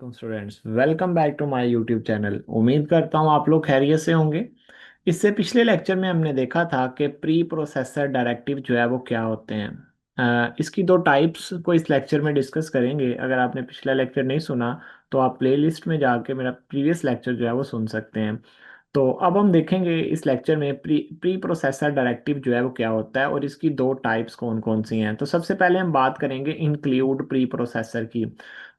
वालेकुम students, welcome back to my YouTube channel. उम्मीद करता हूँ आप लोग खैरियत से होंगे। इससे पिछले लेक्चर में हमने देखा था कि प्री प्रोसेसर डायरेक्टिव जो है वो क्या होते हैं। इसकी दो टाइप्स को इस लेक्चर में डिस्कस करेंगे। अगर आपने पिछला लेक्चर नहीं सुना तो आप प्लेलिस्ट में जाके मेरा प्रीवियस लेक्चर जो है वो सुन सकते हैं। तो अब हम देखेंगे इस लेक्चर में प्री प्री प्रोसेसर डायरेक्टिव जो है वो क्या होता है और इसकी दो टाइप्स कौन कौन सी हैं। तो सबसे पहले हम बात करेंगे इंक्लूड प्री प्रोसेसर की।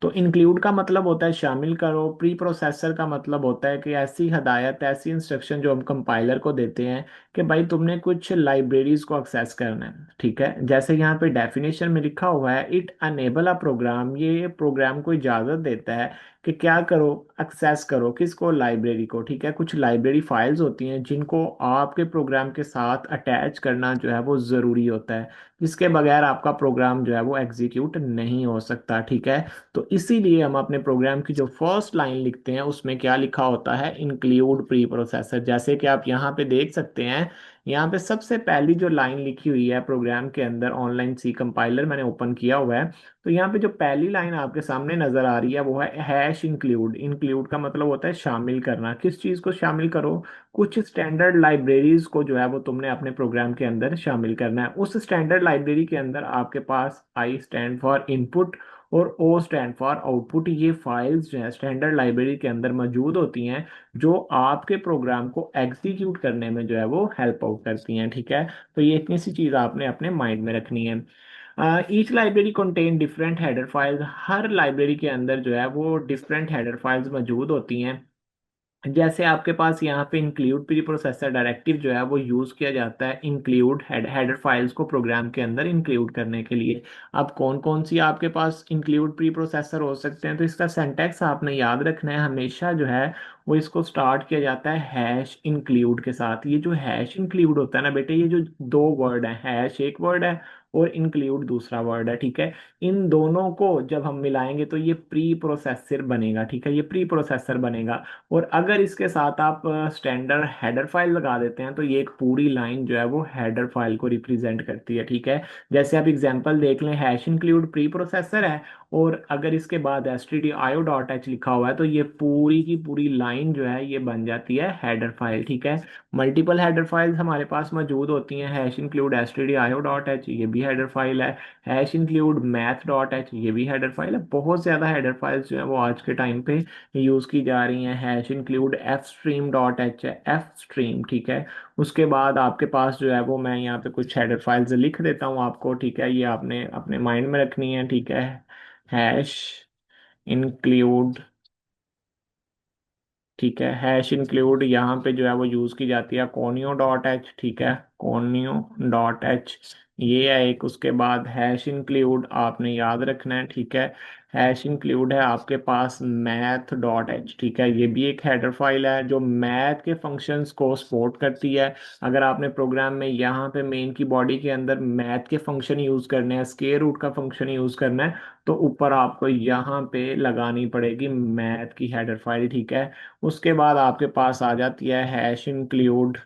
तो इंक्लूड का मतलब होता है शामिल करो, प्री प्रोसेसर का मतलब होता है कि ऐसी हदायत, ऐसी इंस्ट्रक्शन जो हम कंपाइलर को देते हैं कि भाई तुमने कुछ लाइब्रेरीज को एक्सेस करना है। ठीक है, जैसे यहाँ पे डेफिनेशन में लिखा हुआ है, इट अनेबल अ प्रोग्राम, ये प्रोग्राम को इजाज़त देता है कि क्या करो, एक्सेस करो किसको, लाइब्रेरी को। ठीक है, कुछ लाइब्रेरी फाइल्स होती हैं जिनको आपके प्रोग्राम के साथ अटैच करना जो है वो ज़रूरी होता है, जिसके बगैर आपका प्रोग्राम जो है वो एग्जीक्यूट नहीं हो सकता। ठीक है, तो इसीलिए हम अपने प्रोग्राम की जो फर्स्ट लाइन लिखते हैं उसमें क्या लिखा होता है, इंक्लूड प्री प्रोसेसर। जैसे कि आप यहाँ पे देख सकते हैं, यहाँ पे सबसे पहली जो लाइन लिखी हुई है प्रोग्राम के अंदर, ऑनलाइन सी कंपाइलर मैंने ओपन किया हुआ है। तो यहाँ पे जो पहली लाइन आपके सामने नजर आ रही है वो है हैश इंक्लूड। इंक्लूड का मतलब होता है शामिल करना। किस चीज को शामिल करो? कुछ स्टैंडर्ड लाइब्रेरीज को जो है वो तुमने अपने प्रोग्राम के अंदर शामिल करना है। उस स्टैंडर्ड लाइब्रेरी के अंदर आपके पास आई स्टैंड फॉर इनपुट और ओ स्टैंड फॉर आउटपुट, ये फाइल्स जो है स्टैंडर्ड लाइब्रेरी के अंदर मौजूद होती हैं, जो आपके प्रोग्राम को एग्जीक्यूट करने में जो है वो हेल्प आउट करती हैं। ठीक है, तो ये इतनी सी चीज़ आपने अपने माइंड में रखनी है। Each library contain different header files. हर लाइब्रेरी के अंदर जो है वो डिफरेंट हेडर फाइल्स मौजूद होती हैं। जैसे आपके पास यहाँ पे इंक्लूड प्री प्रोसेसर डायरेक्टिव जो है वो यूज किया जाता है इंक्लूड हेडर फाइल्स को प्रोग्राम के अंदर इंक्लूड करने के लिए। अब कौन कौन सी आपके पास इंक्लूड प्री प्रोसेसर हो सकते हैं, तो इसका सिंटैक्स आपने याद रखना है हमेशा जो है वो, इसको स्टार्ट किया जाता है हैश इंक्लूड के साथ। ये जो हैश इंक्लूड होता है ना बेटे, ये जो दो वर्ड है, हैश एक वर्ड है और इंक्लूड दूसरा वर्ड है। ठीक है, इन दोनों को जब हम मिलाएंगे तो ये प्री प्रोसेसर बनेगा। ठीक है, ये प्री प्रोसेसर बनेगा। और अगर इसके साथ आप स्टैंडर्ड हेडर फाइल लगा देते हैं तो ये एक पूरी लाइन जो है वो हेडर फाइल को रिप्रेजेंट करती है। ठीक है, जैसे आप एग्जांपल देख लें, हैश इंक्लूड प्री प्रोसेसर है और अगर इसके बाद stdio.h लिखा हुआ है तो ये पूरी की पूरी लाइन जो है ये बन जाती है हेडर फाइल। ठीक है, मल्टीपल हेडर फाइल्स हमारे पास मौजूद होती हैं। हैश इंक्लूड stdio.h, ये भी हेडर फाइल है। हैश इंक्लूड math.h, ये भी हेडर फाइल है। बहुत ज़्यादा हेडर फाइल्स जो है वो आज के टाइम पे यूज की जा रही हैं। Hash include F stream dot H है, एफ स्ट्रीम। ठीक है, उसके बाद आपके पास जो है वो, मैं यहाँ पे कुछ हेडर फाइल्स लिख देता हूँ आपको। ठीक है, ये आपने अपने माइंड में रखनी है। ठीक है, हैश इंक्लूड, ठीक है, हैश इंक्लूड यहाँ पे जो है वो यूज की जाती है कोनियो डॉट एच। ठीक है, कोनियो डॉट एच ये है एक। उसके बाद हैश इंक्लूड आपने याद रखना है। ठीक है, हैश इंक्लूड है आपके पास मैथ डॉट एच। ठीक है, ये भी एक हेडर फाइल है जो मैथ के फंक्शंस को सपोर्ट करती है। अगर आपने प्रोग्राम में यहाँ पे मेन की बॉडी के अंदर मैथ के फंक्शन यूज करने हैं, स्क्वायर रूट का फंक्शन यूज करना है, तो ऊपर आपको यहाँ पे लगानी पड़ेगी मैथ की हेडर फाइल। ठीक है, उसके बाद आपके पास आ जाती है hash include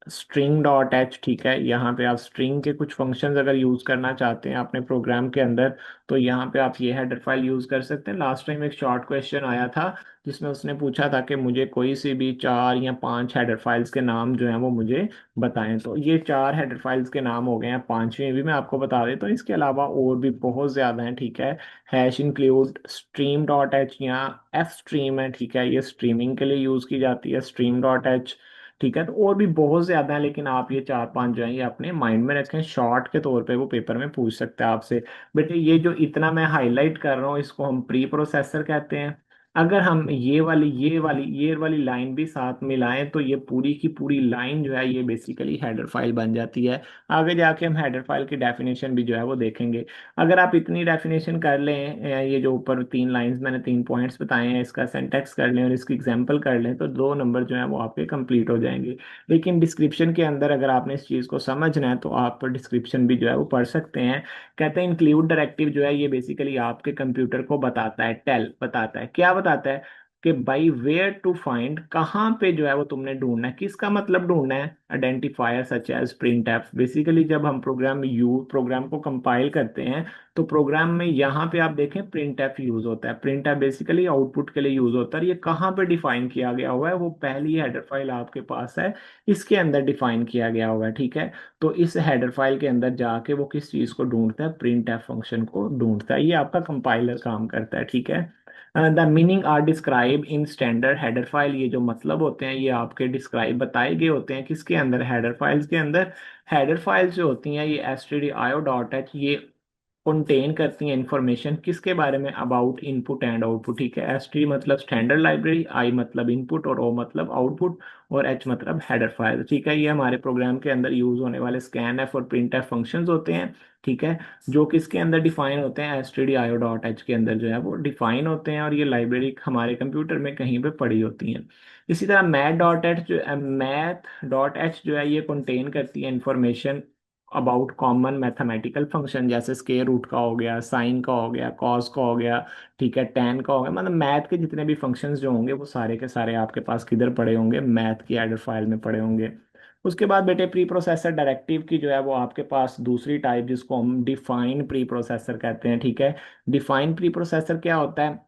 string dot H. ठीक है, यहाँ पे आप स्ट्रिंग के कुछ फंक्शंस अगर यूज करना चाहते हैं अपने प्रोग्राम के अंदर तो यहाँ पे आप ये हेडर फाइल यूज कर सकते हैं। लास्ट टाइम एक शॉर्ट क्वेश्चन आया था जिसमें उसने पूछा था कि मुझे कोई सी भी 4 या 5 हेडर फाइल्स के नाम जो हैं वो मुझे बताएं। तो ये 4 हेडर फाइल्स के नाम हो गए हैं, पांचवी भी मैं आपको बता देता हूँ। इसके अलावा और भी बहुत ज्यादा हैं। ठीक है, hash include stream dot H या एफ स्ट्रीम है। ठीक है, ये स्ट्रीमिंग के लिए यूज की जाती है, स्ट्रीम डॉट एच। ठीक है, तो और भी बहुत ज्यादा है, लेकिन आप ये 4 5 जो है ये अपने माइंड में रखें, शॉर्ट के तौर पे वो पेपर में पूछ सकते हैं आपसे। बेटे ये जो इतना मैं हाईलाइट कर रहा हूँ इसको हम प्री प्रोसेसर कहते हैं। अगर हम ये वाली लाइन भी साथ मिलाएं तो ये पूरी की पूरी लाइन जो है ये बेसिकली हेडर फाइल बन जाती है। आगे जाके हम हेडर फाइल की डेफिनेशन भी जो है वो देखेंगे। अगर आप इतनी डेफिनेशन कर लें, ये जो ऊपर 3 लाइंस मैंने 3 पॉइंट्स बताए हैं, इसका सिंटैक्स कर लें और इसकी एग्जांपल कर लें तो 2 नंबर जो है वो आपके कंप्लीट हो जाएंगे। लेकिन डिस्क्रिप्शन के अंदर अगर आपने इस चीज़ को समझना है तो आप डिस्क्रिप्शन भी जो है वो पढ़ सकते हैं। कहते हैं इंक्लूड डायरेक्टिव जो है ये बेसिकली आपके कंप्यूटर को बताता है, टेल बताता है, क्या बताता है, कि भाई वेयर टू फाइंड, कहाँ पे जो है वो तुमने ढूंढना है, किसका मतलब ढूंढना है, identifier such as print f. Basically जब हम प्रोग्राम को कंपाइल करते हैं तो प्रोग्राम में यहाँ पे आप देखें प्रिंट एफ यूज होता है। प्रिंट एफ बेसिकली आउटपुट के लिए यूज होता है। ये कहाँ पे डिफाइन किया गया हुआ है, वो पहली हेडर फाइल आपके पास है, इसके अंदर डिफाइन किया गया हुआ है, ठीक है। तो इस हेडर फाइल के अंदर जाके वो किस चीज को ढूंढता है, प्रिंट एफ फंक्शन को ढूंढता है। ये आपका कंपाइलर काम करता है, ठीक है। The meaning are describe in standard header file, ये जो मतलब होते हैं ये आपके डिस्क्राइब बताए गए होते हैं किसके अंदर, हेडर फाइल्स के अंदर। हेडर फाइल्स जो होती हैं ये stdio.h ये कंटेन करती हैं इंफॉर्मेशन किसके बारे में, अबाउट इनपुट एंड आउटपुट, ठीक है। एस टी मतलब स्टैंडर्ड लाइब्रेरी, आई मतलब इनपुट और ओ मतलब आउटपुट और एच मतलब हेडर फाइल, ठीक है। ये हमारे प्रोग्राम के अंदर यूज होने वाले स्कैन एफ और प्रिंट एफ फंक्शंस होते हैं, ठीक है। जो किसके अंदर डिफाइन होते हैं, stdio.h के अंदर जो है वो डिफाइन होते हैं, और ये लाइब्रेरी हमारे कंप्यूटर में कहीं पे पड़ी होती है। इसी तरह मैथ डॉट एच जो है ये कंटेन करती है information about common mathematical function, जैसे स्केयर रूट का हो गया, साइन का हो गया, कॉस का हो गया, ठीक है, टेन का हो गया। मतलब मैथ के जितने भी फंक्शंस जो होंगे वो सारे के सारे आपके पास किधर पड़े होंगे, मैथ की हेडर फाइल में पड़े होंगे। उसके बाद बेटे प्री प्रोसेसर डायरेक्टिव की जो है वो आपके पास दूसरी टाइप, जिसको हम डिफाइन प्री प्रोसेसर कहते हैं, ठीक है। डिफाइन प्री प्रोसेसर क्या होता है,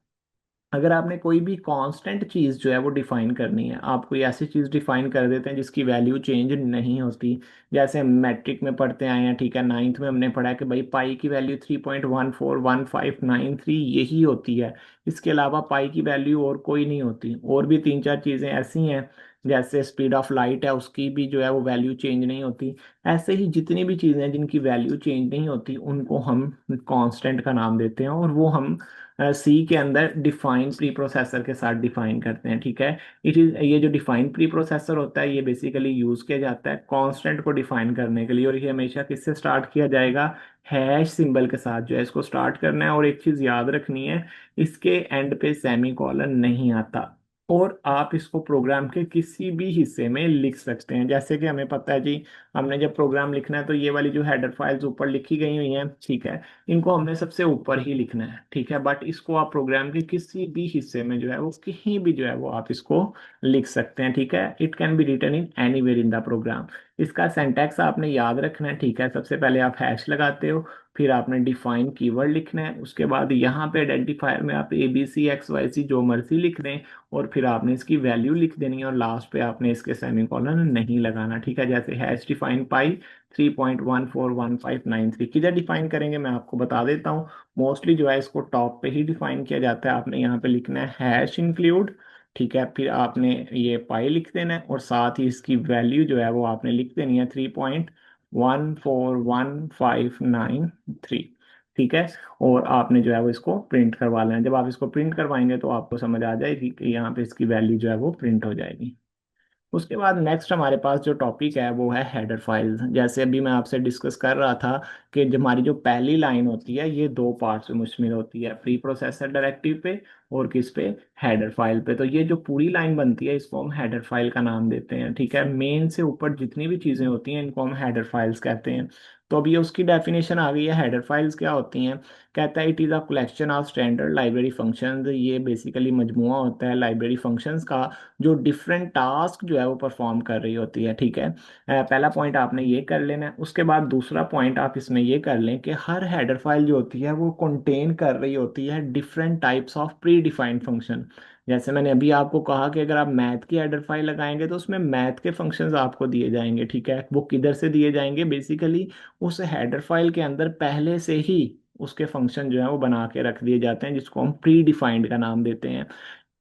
अगर आपने कोई भी कांस्टेंट चीज जो है वो डिफाइन करनी है, आप कोई ऐसी चीज डिफाइन कर देते हैं जिसकी वैल्यू चेंज नहीं होती। जैसे मैट्रिक में पढ़ते आए हैं, ठीक है, नाइन्थ में हमने पढ़ा है कि भाई पाई की वैल्यू 3.141593 यही होती है, इसके अलावा पाई की वैल्यू और कोई नहीं होती। और भी तीन चार चीजें ऐसी हैं, जैसे स्पीड ऑफ लाइट है, उसकी भी जो है वो वैल्यू चेंज नहीं होती। ऐसे ही जितनी भी चीजें हैं जिनकी वैल्यू चेंज नहीं होती उनको हम कांस्टेंट का नाम देते हैं, और वो हम सी के अंदर डिफाइन प्री प्रोसेसर के साथ डिफाइन करते हैं, ठीक है। इट इज ये जो डिफाइन प्री प्रोसेसर होता है ये बेसिकली यूज किया जाता है कांस्टेंट को डिफाइन करने के लिए, और ये हमेशा किससे स्टार्ट किया जाएगा, हैश सिंबल के साथ जो है इसको स्टार्ट करना है। और एक चीज याद रखनी है, इसके एंड पे सेमी कॉलन नहीं आता, और आप इसको प्रोग्राम के किसी भी हिस्से में लिख सकते हैं। जैसे कि हमें पता है जी, हमने जब प्रोग्राम लिखना है तो ये वाली जो हेडर फाइल्स ऊपर लिखी गई हुई हैं, ठीक है, इनको हमने सबसे ऊपर ही लिखना है, ठीक है। बट इसको आप प्रोग्राम के किसी भी हिस्से में जो है वो कहीं भी जो है वो आप इसको लिख सकते हैं, ठीक है। It can be written in anywhere in the program. इसका सिंटैक्स आपने याद रखना है, ठीक है। सबसे पहले आप हैश लगाते हो, फिर आपने डिफाइन कीवर्ड लिखना है, उसके बाद यहाँ पे आइडेंटिफायर में आप ABC XYZ जो मर्जी लिख दें, और फिर आपने इसकी वैल्यू लिख देनी है, और लास्ट पे आपने इसके सेमीकोलन नहीं लगाना, ठीक है। जैसे हैश डिफाइन पाई 3.141593 किधर डिफाइन करेंगे मैं आपको बता देता हूँ। मोस्टली जो है इसको टॉप पे ही डिफाइन किया जाता है। आपने यहाँ पे लिखना है हैश इंक्लूड, ठीक है, फिर आपने ये पाई लिख देना है, और साथ ही इसकी वैल्यू जो है वो आपने लिख देनी है 3.141593, ठीक है। और आपने जो है वो इसको प्रिंट करवा लेना। जब आप इसको प्रिंट करवाएंगे तो आपको समझ आ जाएगी कि यहाँ पे इसकी वैल्यू जो है वो प्रिंट हो जाएगी। उसके बाद नेक्स्ट हमारे पास जो टॉपिक है वो है हेडर फाइल्स। जैसे अभी मैं आपसे डिस्कस कर रहा था कि जो हमारी जो पहली लाइन होती है ये दो पार्ट्स में मुश्तमिल होती है, प्री प्रोसेसर डायरेक्टिव पे और किस पे, हेडर फाइल पे। तो ये जो पूरी लाइन बनती है इसको हम हेडर फाइल का नाम देते हैं, ठीक है। मेन से ऊपर जितनी भी चीज़ें होती हैं इनको हम हेडर फाइल्स कहते हैं। तो अभी उसकी डेफिनेशन आ गई है, हेडर फाइल्स क्या होती हैं। कहता है it is a collection of standard library functions, ये बेसिकली मजमुआ होता है लाइब्रेरी फंक्शंस का, जो डिफरेंट टास्क जो है वो परफॉर्म कर रही होती है, ठीक है। पहला पॉइंट आपने ये कर लेना है। उसके बाद दूसरा पॉइंट आप इसमें ये कर लें कि हर हेडर फाइल जो होती है वो कंटेन कर रही होती है different types of pre defined function. जैसे मैंने अभी आपको कहा कि अगर आप मैथ की हेडर फाइल लगाएंगे तो उसमें मैथ के फंक्शंस आपको दिए जाएंगे, ठीक है। वो किधर से दिए जाएंगे, बेसिकली उस हेडर फाइल के अंदर पहले से ही उसके फंक्शन जो है वो बना के रख दिए जाते हैं, जिसको हम प्री डिफाइंड का नाम देते हैं।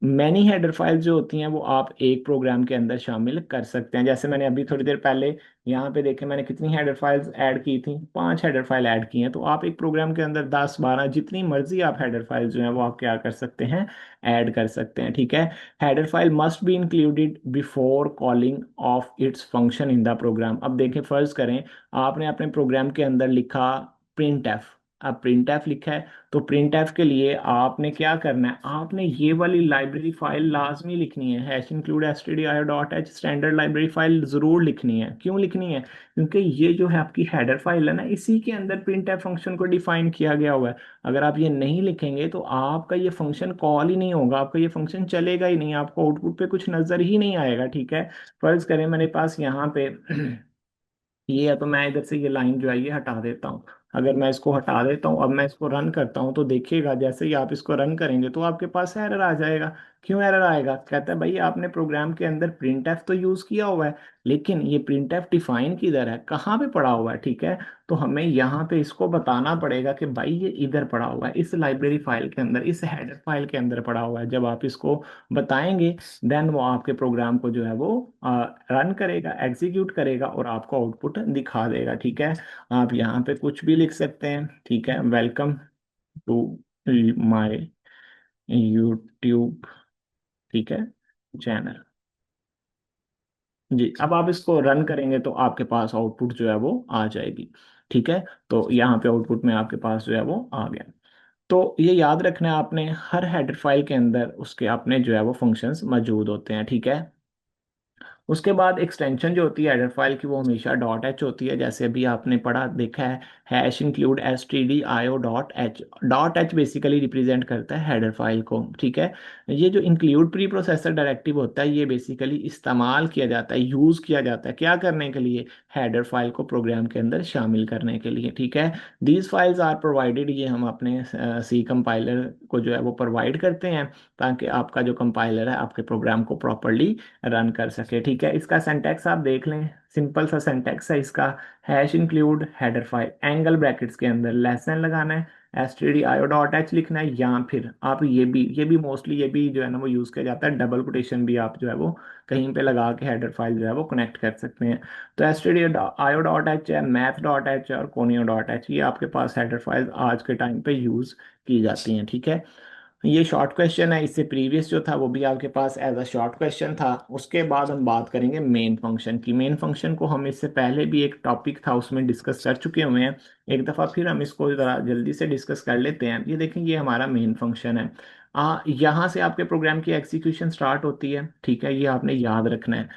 मैनी हेडर फाइल्स जो होती हैं वो आप एक प्रोग्राम के अंदर शामिल कर सकते हैं। जैसे मैंने अभी थोड़ी देर पहले यहाँ पे देखे, मैंने कितनी हेडर फाइल्स ऐड की थी, 5 हेडर फाइल ऐड की हैं। तो आप एक प्रोग्राम के अंदर 10 12 जितनी मर्जी आप हेडर फाइल्स जो हैं वो आप क्या कर सकते हैं, ऐड कर सकते हैं, ठीक है। Header file must be included before calling of its function in the program. अब देखें, फर्ज करें आपने अपने प्रोग्राम के अंदर लिखा प्रिंट एफ, प्रिंट एफ लिखा है, तो प्रिंट एफ के लिए आपने क्या करना है, आपने ये वाली लाइब्रेरी फाइल लाजमी लिखनी है, hash include stdio dot H standard library file जरूर लिखनी है। क्यों लिखनी है? क्योंकि ये जो है आपकी हेडर फाइल है ना, इसी के अंदर प्रिंट एफ फंक्शन को डिफाइन किया गया हुआ है। अगर आप ये नहीं लिखेंगे तो आपका ये फंक्शन कॉल ही नहीं होगा, आपका ये फंक्शन चलेगा ही नहीं, आपको आउटपुट पे कुछ नजर ही नहीं आएगा। ठीक है, फर्ज करें मेरे पास यहाँ पे ये है, तो मैं इधर से ये लाइन जो है ये हटा देता हूँ। अगर मैं इसको हटा देता हूँ, अब मैं इसको रन करता हूँ, तो देखिएगा जैसे ही आप इसको रन करेंगे तो आपके पास एरर आ जाएगा। क्यों एरर आएगा? कहता है भाई आपने प्रोग्राम के अंदर प्रिंट एफ तो यूज किया हुआ है, लेकिन ये प्रिंट एफ डिफाइन किधर है, कहाँ पे पड़ा हुआ है? ठीक है, तो हमें यहाँ पे इसको बताना पड़ेगा कि भाई ये इधर पड़ा हुआ है, इस लाइब्रेरी फाइल के अंदर, इस हेडर फाइल के अंदर पड़ा हुआ है। जब आप इसको बताएंगे, देन वो आपके प्रोग्राम को जो है वो रन करेगा, एग्जीक्यूट करेगा और आपको आउटपुट दिखा देगा। ठीक है, आप यहाँ पे कुछ भी लिख सकते हैं। ठीक है, वेलकम टू माय यूट्यूब, ठीक है, चैनल। जी, अब आप इसको रन करेंगे तो आपके पास आउटपुट जो है वो आ जाएगी। ठीक है, तो यहाँ पे आउटपुट में आपके पास जो है वो आ गया। तो ये याद रखना है आपने, हर हेडर फाइल के अंदर उसके अपने जो है वो फंक्शंस मौजूद होते हैं। ठीक है, उसके बाद एक्सटेंशन जो होती है हेडर फाइल की, वो हमेशा डॉट एच होती है, जैसे अभी आपने पढ़ा देखा है, hash include S T D I O dot H. Dot H basically represent करता है हेडर फाइल को। ठीक है, ये जो इंक्लूड प्री प्रोसेसर डायरेक्टिव होता है, ये बेसिकली इस्तेमाल किया जाता है, यूज़ किया जाता है क्या करने के लिए? हेडर फाइल को प्रोग्राम के अंदर शामिल करने के लिए। ठीक है, दीज फाइल्स आर प्रोवाइडेड, ये हम अपने सी कंपाइलर को जो है वो प्रोवाइड करते हैं, ताकि आपका जो कंपाइलर है आपके प्रोग्राम को प्रॉपरली रन कर सके। ठीक है, इसका सिंटैक्स आप देख लें, सिंपल सा सिंटैक्स है इसका। Hash include header file, angle brackets के अंदर लेसन लगाना है, S T D I O dot H लिखना है, या फिर आप ये भी मोस्टली ये भी जो है ना वो यूज़ किया जाता है, डबल कोटेशन भी आप जो है वो कहीं पे लगा के हेडर फाइल जो है वो कनेक्ट कर सकते हैं। तो S T D I O dot H है, मैथ डॉट एच है और कोनियो डॉट एच, ये आपके पास हेडर फाइल आज के टाइम पे यूज़ की जाती हैं। ठीक है, ये शॉर्ट क्वेश्चन है, इससे प्रीवियस जो था वो भी आपके पास एज अ शॉर्ट क्वेश्चन था। उसके बाद हम बात करेंगे मेन फंक्शन की। मेन फंक्शन को हम इससे पहले भी एक टॉपिक था उसमें डिस्कस कर चुके हुए हैं, एक दफ़ा फिर हम इसको ज़रा जल्दी से डिस्कस कर लेते हैं। ये देखें, ये हमारा मेन फंक्शन है। यहाँ से आपके प्रोग्राम की एग्जीक्यूशन स्टार्ट होती है। ठीक है, ये आपने याद रखना है।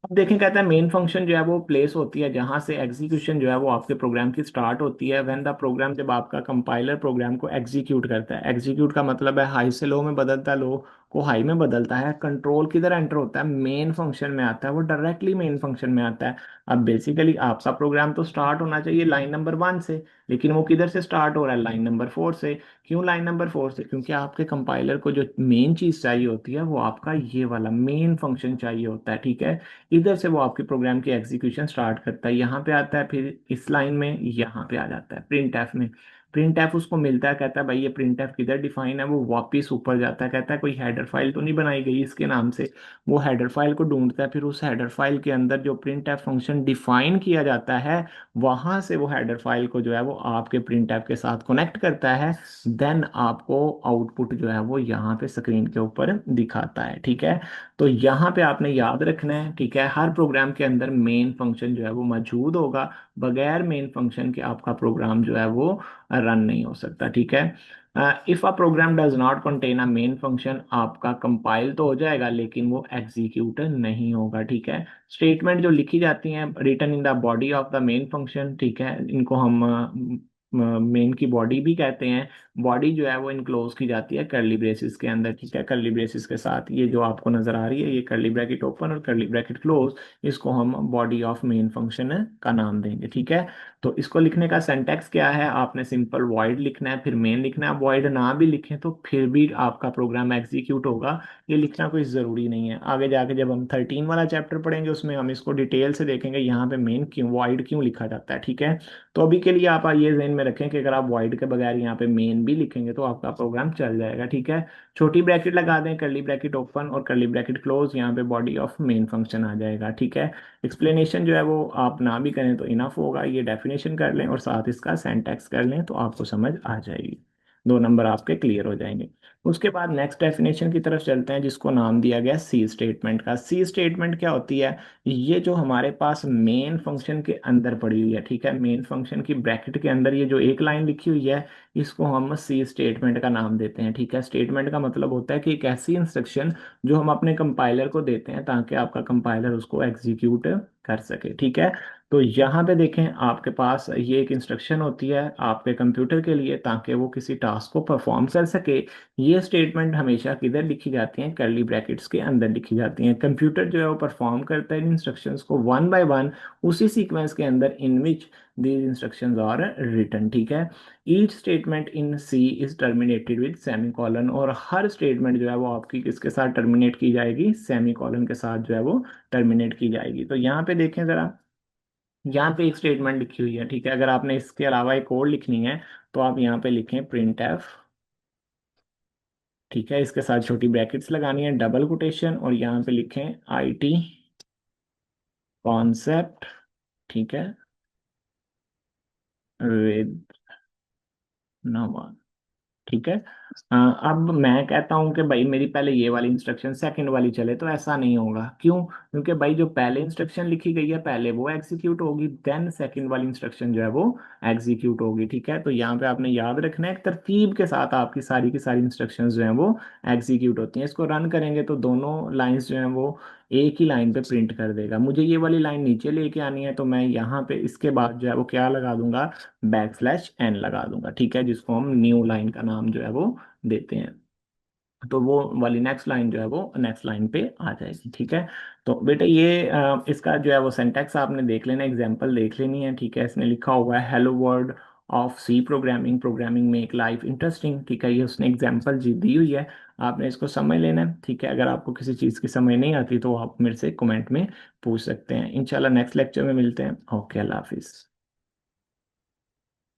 अब देखें, कहता है मेन फंक्शन जो है वो प्लेस होती है जहां से एग्जीक्यूशन जो है वो आपके प्रोग्राम की स्टार्ट होती है, व्हेन द प्रोग्राम, जब आपका कंपाइलर प्रोग्राम को एग्जीक्यूट करता है। एग्जीक्यूट का मतलब है हाई से लो में बदलता है, लो को हाई में बदलता है। कंट्रोल किधर एंटर होता है? मेन फंक्शन में आता है, वो डायरेक्टली मेन फंक्शन में आता है। अब बेसिकली आपका प्रोग्राम तो स्टार्ट होना चाहिए लाइन नंबर 1 से, लेकिन वो किधर से स्टार्ट हो रहा है? लाइन नंबर 4 से। क्यों लाइन नंबर 4 से? क्योंकि आपके कंपाइलर को जो मेन चीज़ चाहिए होती है वो आपका ये वाला मेन फंक्शन चाहिए होता है। ठीक है, इधर से वो आपके प्रोग्राम की एग्जीक्यूशन स्टार्ट करता है, यहाँ पे आता है, फिर इस लाइन में यहाँ पे आ जाता है प्रिंट एफ में। प्रिंट एफ उसको मिलता है, कहता है भाई ये प्रिंट एफ किधर डिफाइन है, वो वापस ऊपर जाता है, कहता है कोई हेडर फाइल तो नहीं बनाई गई इसके नाम से। वो हेडर फाइल को ढूंढता है, फिर उस हेडर फाइल के अंदर जो प्रिंट एफ फंक्शन डिफाइन किया जाता है, वहां से वो हेडर फाइल को जो है वो आपके प्रिंट एफ के साथ कनेक्ट करता है। देन आपको आउटपुट जो है वो यहाँ पे स्क्रीन के ऊपर दिखाता है। ठीक है, तो यहाँ पे आपने याद रखना है। ठीक है, हर प्रोग्राम के अंदर मेन फंक्शन जो है वो मौजूद होगा, बगैर मेन फंक्शन के आपका प्रोग्राम जो है वो रन नहीं हो सकता। ठीक है, if a program does not contain a main function, आपका कंपाइल तो हो जाएगा लेकिन वो एग्जीक्यूट नहीं होगा। ठीक है, स्टेटमेंट जो लिखी जाती हैं return in the body of the main function, ठीक है, इनको हम मेन की बॉडी भी कहते हैं। बॉडी जो है वो इनक्लोज की जाती है कर्ली ब्रेसिस के अंदर। ठीक है, कर्ली ब्रेसिस के साथ ये जो आपको नजर आ रही है, ये कर्ली ब्रैकेट ओपन और कर्ली ब्रैकेट क्लोज, इसको हम बॉडी ऑफ मेन फंक्शन का नाम देंगे। ठीक है, तो इसको लिखने का सिंटैक्स क्या है? आपने सिंपल वॉइड लिखना है, फिर मेन लिखना है। वॉइड ना भी लिखें तो फिर भी आपका प्रोग्राम एग्जीक्यूट होगा, ये लिखना कोई ज़रूरी नहीं है। आगे जाके जब हम 13 वाला चैप्टर पढ़ेंगे उसमें हम इसको डिटेल से देखेंगे, यहाँ पे मेन क्यों, वॉइड क्यों लिखा जाता है। ठीक है, तो अभी के लिए आप ये ज़हन में रखें कि अगर आप वॉइड के बगैर यहाँ पे मेन भी लिखेंगे तो आपका प्रोग्राम चल जाएगा। ठीक है, छोटी ब्रैकेट लगा दें, कर्ली ब्रैकेट ओपन और कर्ली ब्रैकेट क्लोज, यहाँ पे बॉडी ऑफ मेन फंक्शन आ जाएगा। ठीक है, एक्सप्लेनेशन जो है वो आप ना भी करें तो इनफ होगा, ये डेफिनेशन कर लें और साथ इसका सिंटैक्स कर लें तो आपको समझ आ जाएगी। दो नंबर आपके क्लियर हो जाएंगे। उसके बाद नेक्स्ट डेफिनेशन की तरफ चलते हैं, जिसको नाम दिया गया सी स्टेटमेंट का। सी स्टेटमेंट क्या होती है? ये जो हमारे पास मेन फंक्शन के अंदर पड़ी हुई है, ठीक है, मेन फंक्शन की ब्रैकेट के अंदर ये जो एक लाइन लिखी हुई है, इसको हम सी स्टेटमेंट का नाम देते हैं। ठीक है, स्टेटमेंट का मतलब होता है कि एक ऐसी इंस्ट्रक्शन जो हम अपने कंपाइलर को देते हैं ताकि आपका कंपाइलर उसको एग्जीक्यूट कर सके। ठीक है, तो यहाँ पे देखें, आपके पास ये एक इंस्ट्रक्शन होती है आपके कंप्यूटर के लिए ताकि वो किसी टास्क को परफॉर्म कर सके। ये स्टेटमेंट हमेशा किधर लिखी जाती हैं? कर्ली ब्रैकेट्स के अंदर लिखी जाती हैं। कंप्यूटर जो है वो परफॉर्म करता है इन इंस्ट्रक्शंस को वन बाय वन, उसी सीक्वेंस के अंदर in which these instructions are written. ठीक है, each statement in C is terminated with semicolon, और हर स्टेटमेंट जो है वो आपकी किसके साथ टर्मिनेट की जाएगी? सेमीकोलन के साथ जो है वो टर्मिनेट की जाएगी। तो यहाँ पे देखें जरा, यहाँ पे एक स्टेटमेंट लिखी हुई है। ठीक है, अगर आपने इसके अलावा एक और लिखनी है तो आप यहाँ पे लिखें प्रिंट एफ। ठीक है, इसके साथ छोटी ब्रैकेट्स लगानी है, डबल कोटेशन, और यहाँ पे लिखें IT कॉन्सेप्ट। ठीक है, विद नवा। ठीक है, अब मैं कहता हूं कि भाई मेरी पहले ये वाली इंस्ट्रक्शन सेकंड वाली चले, तो ऐसा नहीं होगा। क्यों? क्योंकि भाई जो पहले इंस्ट्रक्शन लिखी गई है पहले वो एग्जीक्यूट होगी, देन सेकंड वाली इंस्ट्रक्शन जो है वो एग्जीक्यूट होगी। ठीक है, तो यहाँ पे आपने याद रखना है, एक तरतीब के साथ आपकी सारी की सारी इंस्ट्रक्शंस जो हैं वो एग्जीक्यूट होती हैं। इसको रन करेंगे तो दोनों लाइंस जो हैं वो एक ही लाइन पे प्रिंट कर देगा। मुझे ये वाली लाइन नीचे लेके आनी है, तो मैं यहाँ पे इसके बाद जो है वो क्या लगा दूंगा? \n लगा दूंगा। ठीक है, जिसको हम न्यू लाइन का नाम जो है वो देते हैं। तो वो वाली नेक्स्ट लाइन जो है वो नेक्स्ट लाइन पे आ जाएगी। ठीक है, तो बेटा ये इसका जो है वो सिंटैक्स आपने देख लेना, एग्जांपल देख लेनी है। ठीक है, इसने लिखा हुआ है hello world of C programming, programming make life interesting. ठीक है, ये उसने एग्जांपल जी दी हुई है, आपने इसको समझ लेना है। ठीक है, अगर आपको किसी चीज़ की समझ नहीं आती तो आप मेरे से कमेंट में पूछ सकते हैं। इंशाल्लाह नेक्स्ट लेक्चर में मिलते हैं। ओके, अल्लाह हाफिज़।